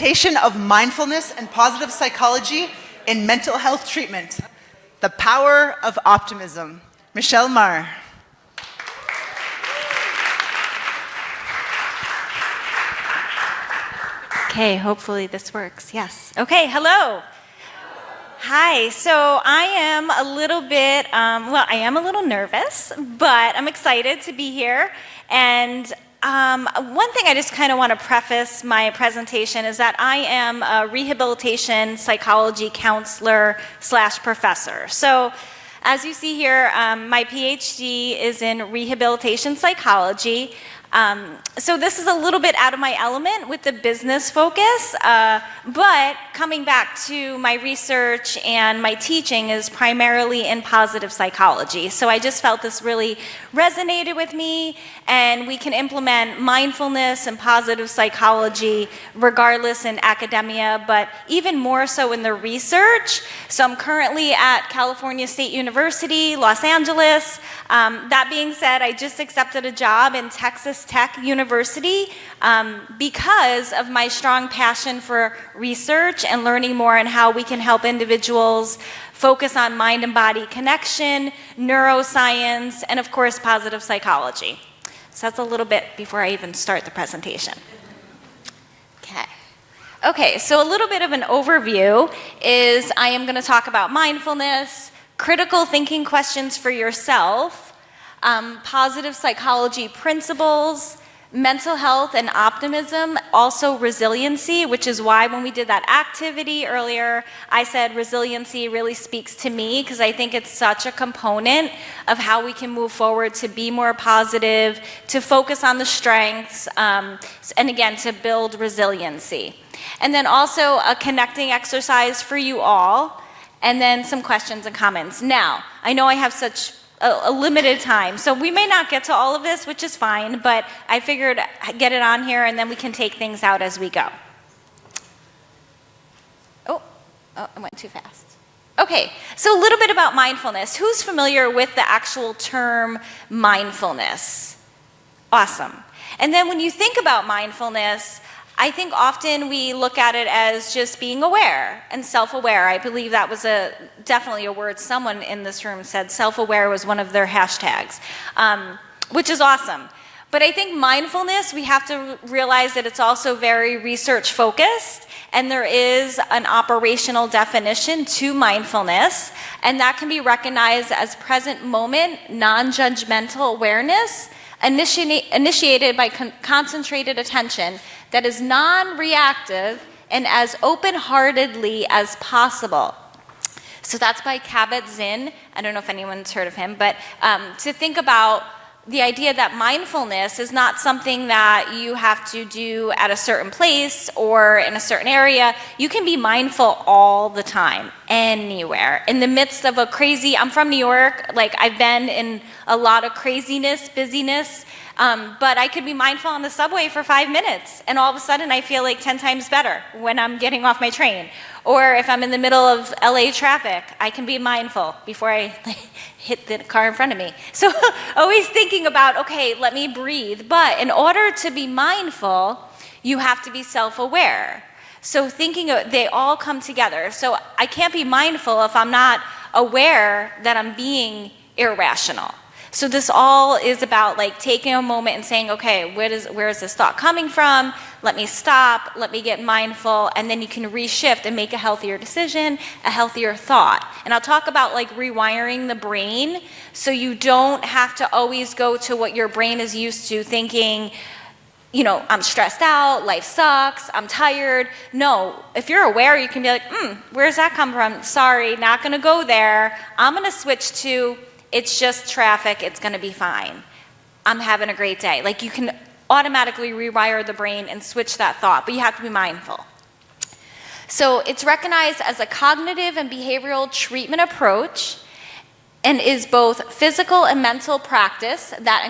Implementation of Mindfulness and Positive Psychology in Mental Health Treatment. The Power of Optimism. Michele Mahr. Okay, hopefully this works. Yes. Okay, hello. Hi, so I am a little bit, I am a little nervous, but I'm excited to be here. And one thing I just kind of want to preface my presentation is that I am a rehabilitation psychology counselor / professor. So as you see here, my PhD is in rehabilitation psychology. So this is a little bit out of my element with the business focus, but coming back to my research and my teaching is primarily in positive psychology. So I just felt this really resonated with me, and we can implement mindfulness and positive psychology regardless in academia, but even more so in the research. So I'm currently at California State University, Los Angeles. That being said, I just accepted a job in Texas Tech University because of my strong passion for research and learning more on how we can help individuals focus on mind and body connection, neuroscience, and of course positive psychology. So that's a little bit before I even start the presentation. Okay, so a little bit of an overview is I am going to talk about mindfulness, critical thinking questions for yourself, positive psychology principles, mental health and optimism, also resiliency, which is why when we did that activity earlier, I said resiliency really speaks to me because I think it's such a component of how we can move forward to be more positive, to focus on the strengths, and again, to build resiliency. And then also a connecting exercise for you all, and then some questions and comments. Now, I know I have such a limited time, so we may not get to all of this, which is fine, but I figured get it on here and then we can take things out as we go. Oh, I went too fast. Okay, so a little bit about mindfulness. Who's familiar with the actual term mindfulness? Awesome. And then when you think about mindfulness, I think often we look at it as just being aware and self-aware. I believe that was definitely a word someone in this room said. Self-aware was one of their hashtags, which is awesome. But I think mindfulness, we have to realize that it's also very research-focused, and there is an operational definition to mindfulness, and that can be recognized as present moment, non-judgmental awareness, initiated by concentrated attention that is non-reactive and as open-heartedly as possible. So that's by Kabat-Zinn. I don't know if anyone's heard of him, but to think about the idea that mindfulness is not something that you have to do at a certain place or in a certain area. You can be mindful all the time, anywhere. In the midst of a crazy, I'm from New York, like I've been in a lot of craziness, busyness, but I could be mindful on the subway for 5 minutes, and all of a sudden I feel like 10 times better when I'm getting off my train. Or if I'm in the middle of LA traffic, I can be mindful before I hit the car in front of me. So always thinking about, okay, let me breathe. But in order to be mindful, you have to be self-aware. So they all come together. So I can't be mindful if I'm not aware that I'm being irrational. So this all is about like taking a moment and saying, okay, where is this thought coming from? Let me stop, let me get mindful, and then you can reshift and make a healthier decision, a healthier thought. And I'll talk about like rewiring the brain so you don't have to always go to what your brain is used to thinking, you know, I'm stressed out, life sucks, I'm tired. No, if you're aware, you can be like, where's that come from? Sorry, not gonna go there. I'm gonna switch to, it's just traffic, it's gonna be fine. I'm having a great day. Like you can automatically rewire the brain and switch that thought, but you have to be mindful. So it's recognized as a cognitive and behavioral treatment approach and is both physical and mental practice that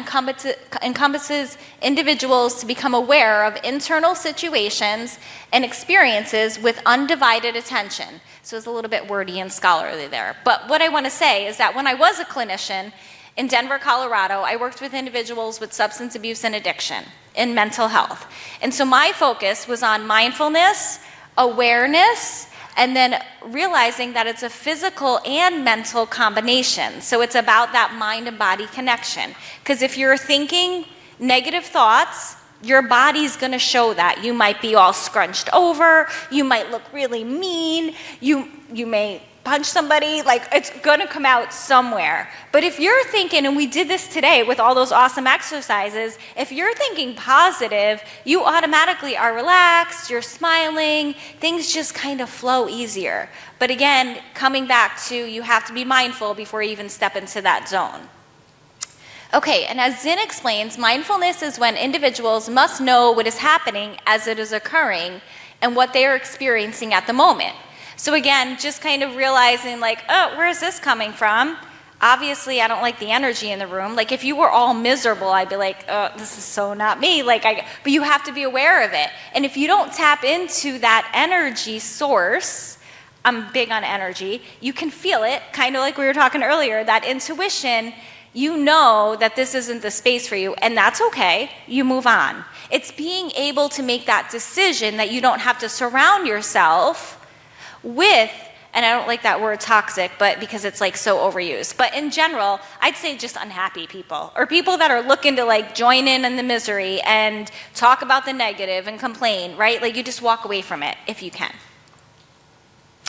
encompasses individuals to become aware of internal situations and experiences with undivided attention. So it's a little bit wordy and scholarly there. But what I want to say is that when I was a clinician in Denver, Colorado, I worked with individuals with substance abuse and addiction. in mental health. And so my focus was on mindfulness, awareness, and then realizing that it's a physical and mental combination. So it's about that mind and body connection. Because if you're thinking negative thoughts, your body's gonna show that. You might be all scrunched over, you might look really mean, you may punch somebody, like it's gonna come out somewhere. But if you're thinking, and we did this today with all those awesome exercises, if you're thinking positive, you automatically are relaxed, you're smiling, things just kind of flow easier. But again, coming back to you have to be mindful before you even step into that zone. Okay, and as Zinn explains, mindfulness is when individuals must know what is happening as it is occurring and what they are experiencing at the moment. So again, just kind of realizing like, oh, where is this coming from? Obviously, I don't like the energy in the room. Like if you were all miserable, I'd be like, oh, this is so not me. But you have to be aware of it. And if you don't tap into that energy source, I'm big on energy, you can feel it, kind of like we were talking earlier, that intuition, you know that this isn't the space for you, and that's okay, you move on. It's being able to make that decision that you don't have to surround yourself with, and I don't like that word toxic, but because it's like so overused, but in general, I'd say just unhappy people, or people that are looking to like join in the misery and talk about the negative and complain, right? Like you just walk away from it if you can.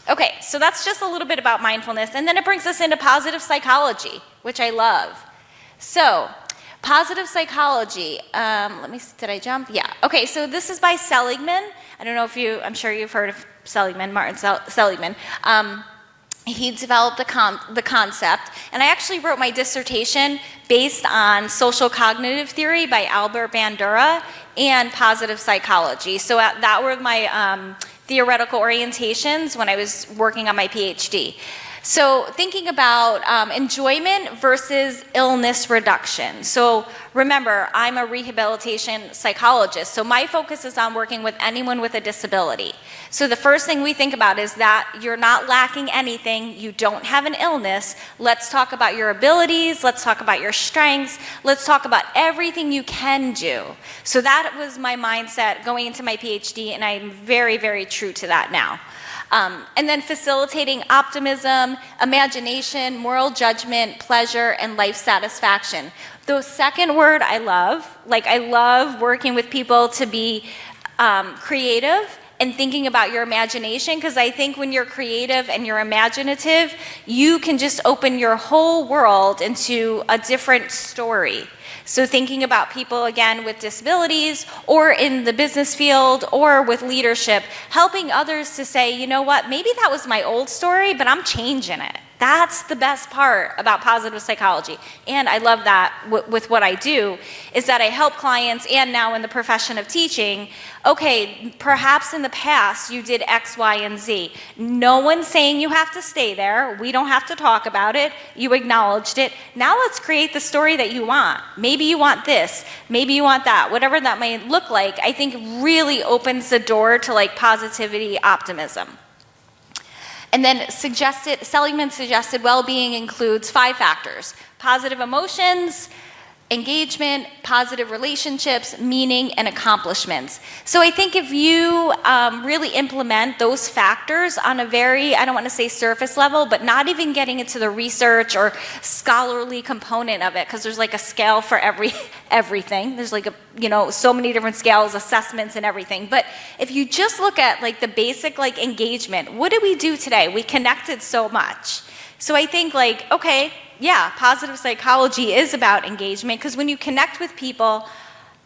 Okay, so that's just a little bit about mindfulness, and then it brings us into positive psychology, which I love. So, positive psychology, did I jump? Yeah, okay, so this is by Seligman. I don't know if I'm sure you've heard of Seligman, Martin Seligman. He developed the concept, and I actually wrote my dissertation based on social cognitive theory by Albert Bandura and positive psychology. So that were my theoretical orientations when I was working on my PhD. So thinking about enjoyment versus illness reduction. So remember, I'm a rehabilitation psychologist, so my focus is on working with anyone with a disability. So the first thing we think about is that you're not lacking anything, you don't have an illness. Let's talk about your abilities, let's talk about your strengths, let's talk about everything you can do. So that was my mindset going into my PhD, and I'm very, very true to that now. And then facilitating optimism, imagination, moral judgment, pleasure, and life satisfaction. The second word I love, like I love working with people to be creative and thinking about your imagination, because I think when you're creative and you're imaginative, you can just open your whole world into a different story. So thinking about people, again, with disabilities or in the business field or with leadership, helping others to say, you know what, maybe that was my old story, but I'm changing it. That's the best part about positive psychology. And I love that with what I do, is that I help clients, and now in the profession of teaching, okay, perhaps in the past you did X, Y, and Z. No one's saying you have to stay there. We don't have to talk about it. You acknowledged it. Now let's create the story that you want. Maybe you want this, maybe you want that, whatever that may look like, I think really opens the door to like positivity, optimism. And then Seligman suggested well-being includes 5 factors: positive emotions, engagement, positive relationships, meaning, and accomplishments. So I think if you really implement those factors on a very, I don't want to say surface level, but not even getting into the research or scholarly component of it, because there's like a scale for everything. There's like so many different scales, assessments, and everything. But if you just look at like the basic like engagement, what did we do today? We connected so much. So I think like, okay, yeah, positive psychology is about engagement, because when you connect with people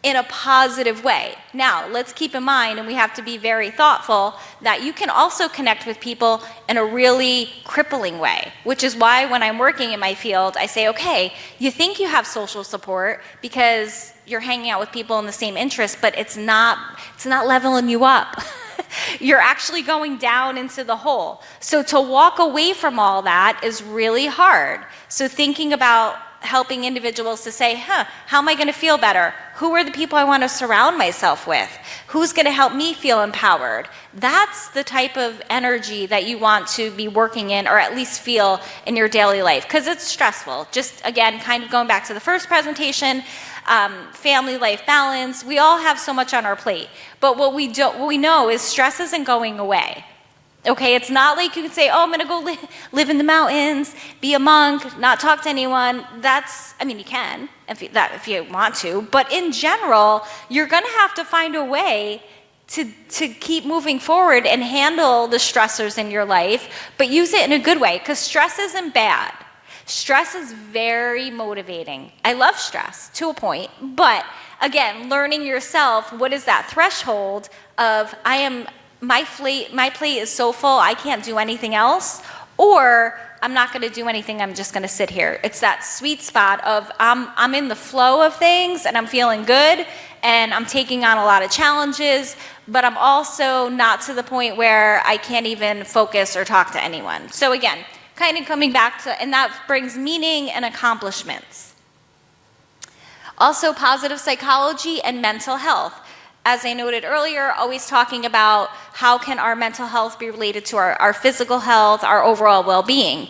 in a positive way. Now, let's keep in mind, and we have to be very thoughtful, that you can also connect with people in a really crippling way, which is why when I'm working in my field, I say, okay, you think you have social support because you're hanging out with people in the same interests, but it's not leveling you up. You're actually going down into the hole. So to walk away from all that is really hard. So thinking about helping individuals to say, how am I going to feel better? Who are the people I want to surround myself with? Who's going to help me feel empowered? That's the type of energy that you want to be working in, or at least feel in your daily life, because it's stressful. Just again, kind of going back to the first presentation, family life balance. We all have so much on our plate. But what we know is stress isn't going away. Okay, it's not like you can say, oh, I'm gonna go live in the mountains, be a monk, not talk to anyone. You can if you want to, but in general, you're gonna have to find a way to keep moving forward and handle the stressors in your life, but use it in a good way, because stress isn't bad. Stress is very motivating. I love stress to a point, but again, learning yourself, what is that threshold of my plate is so full, I can't do anything else, or I'm not going to do anything, I'm just going to sit here. It's that sweet spot of I'm in the flow of things and I'm feeling good and I'm taking on a lot of challenges, but I'm also not to the point where I can't even focus or talk to anyone. So again, kind of coming back to, and that brings meaning and accomplishments. Also, positive psychology and mental health. As I noted earlier, always talking about how can our mental health be related to our physical health, our overall well-being.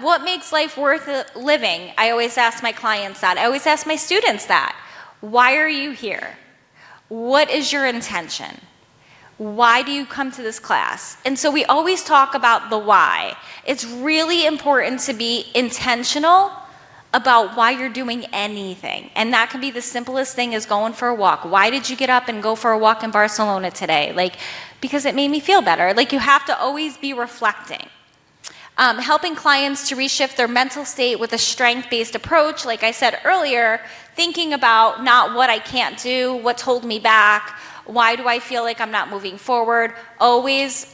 What makes life worth living? I always ask my clients that. I always ask my students that. Why are you here? What is your intention? Why do you come to this class? And so we always talk about the why. It's really important to be intentional about why you're doing anything. And that can be the simplest thing as going for a walk. Why did you get up and go for a walk in Barcelona today? Because it made me feel better. You have to always be reflecting. Helping clients to reshift their mental state with a strength-based approach, like I said earlier, thinking about not what I can't do, what's holding me back, why do I feel like I'm not moving forward? I always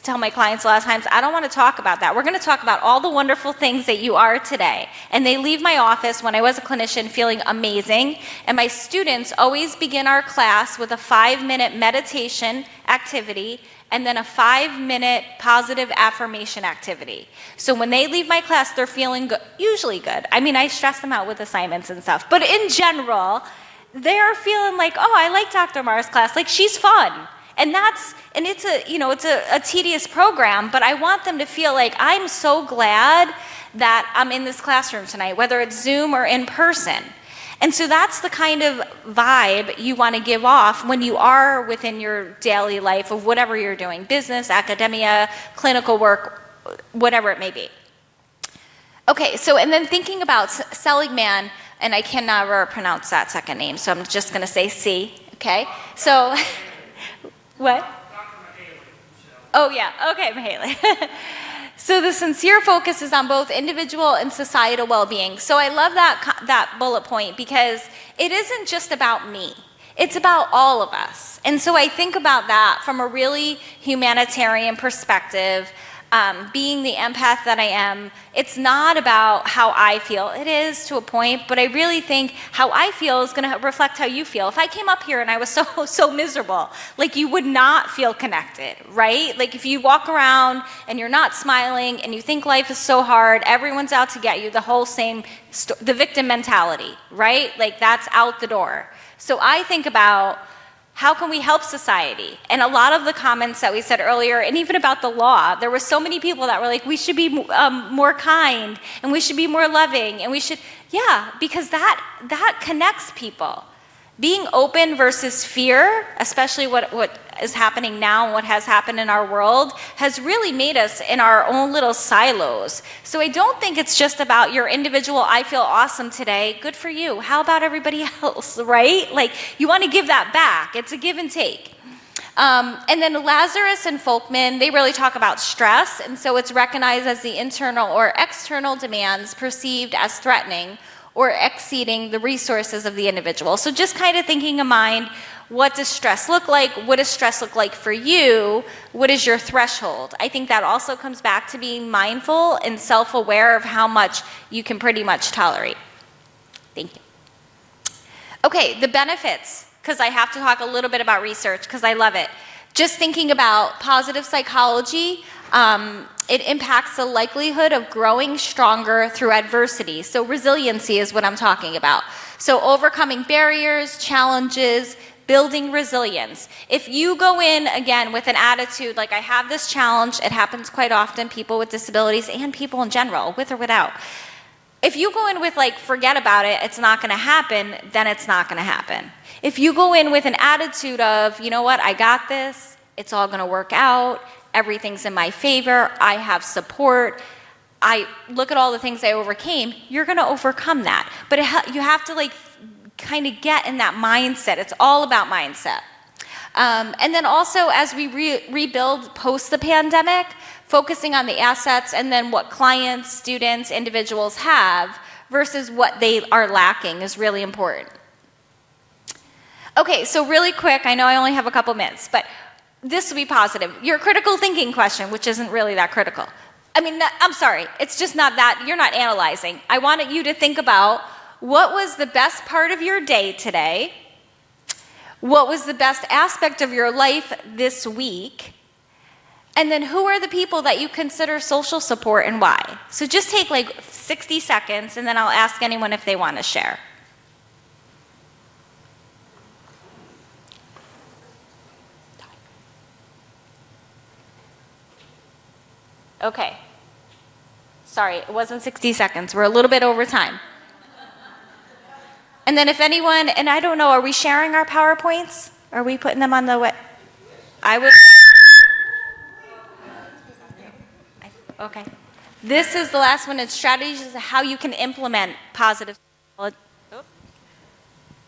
tell my clients a lot of times, I don't want to talk about that. We're going to talk about all the wonderful things that you are today. And they leave my office when I was a clinician feeling amazing. And my students always begin our class with a 5-minute meditation activity and then a 5-minute positive affirmation activity. So when they leave my class, they're feeling good, usually good. I stress them out with assignments and stuff. But in general, they're feeling like, oh, I like Dr. Mahr's class. She's fun. And it's a tedious program, but I want them to feel like I'm so glad that I'm in this classroom tonight, whether it's Zoom or in person. And so that's the kind of vibe you want to give off when you are within your daily life of whatever you're doing, business, academia, clinical work, whatever it may be. Okay, so and then thinking about Seligman, and I can never pronounce that second name, so I'm just going to say C, okay? So, what? Dr. Michele. Oh, yeah, okay, Michele. So the sincere focus is on both individual and societal well-being. So I love that bullet point because it isn't just about me. It's about all of us. And so I think about that from a really humanitarian perspective. Being the empath that I am, it's not about how I feel. It is to a point, but I really think how I feel is going to reflect how you feel. If I came up here and I was so miserable, you would not feel connected, right? If you walk around and you're not smiling and you think life is so hard, everyone's out to get you, the victim mentality, right? That's out the door. So I think about how can we help society? And a lot of the comments that we said earlier, and even about the law, there were so many people that were like, we should be more kind, and we should be more loving, and we should, because that connects people. Being open versus fear, especially what is happening now and what has happened in our world, has really made us in our own little silos. So I don't think it's just about your individual, I feel awesome today, good for you. How about everybody else, right? You want to give that back. It's a give and take. And then Lazarus and Folkman, they really talk about stress, and so it's recognized as the internal or external demands perceived as threatening or exceeding the resources of the individual. So just kind of thinking in mind, what does stress look like? What does stress look like for you? What is your threshold? I think that also comes back to being mindful and self-aware of how much you can pretty much tolerate. Thank you. Okay, the benefits, because I have to talk a little bit about research because I love it. Just thinking about positive psychology, it impacts the likelihood of growing stronger through adversity. So resiliency is what I'm talking about. So overcoming barriers, challenges, building resilience. If you go in, again, with an attitude like I have this challenge, it happens quite often, people with disabilities and people in general, with or without. If you go in with like, forget about it, it's not gonna happen, then it's not gonna happen. If you go in with an attitude of, you know what, I got this, it's all gonna work out, everything's in my favor, I have support, I look at all the things I overcame, you're gonna overcome that. But you have to like kind of get in that mindset. It's all about mindset. And then also as we rebuild post the pandemic, focusing on the assets and then what clients, students, individuals have versus what they are lacking is really important. Okay, so really quick, I know I only have a couple minutes, but this will be positive. Your critical thinking question, which isn't really that critical. I mean, I'm sorry, it's just not that, you're not analyzing. I wanted you to think about what was the best part of your day today? What was the best aspect of your life this week? And then who are the people that you consider social support and why? So just take like 60 seconds and then I'll ask anyone if they want to share. Okay. Sorry, it wasn't 60 seconds. We're a little bit over time. And then if anyone, and I don't know, are we sharing our PowerPoints? Are we putting them on the web? I would. Okay. This is the last one. It's strategies of how you can implement positive psychology.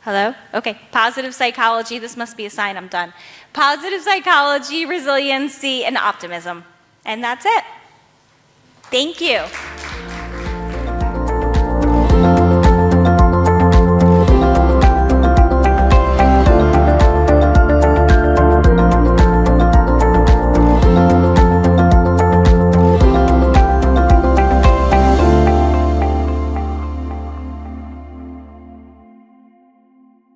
Hello? Okay. Positive psychology. This must be a sign I'm done. Positive psychology, resiliency, and optimism. And that's it. Thank you.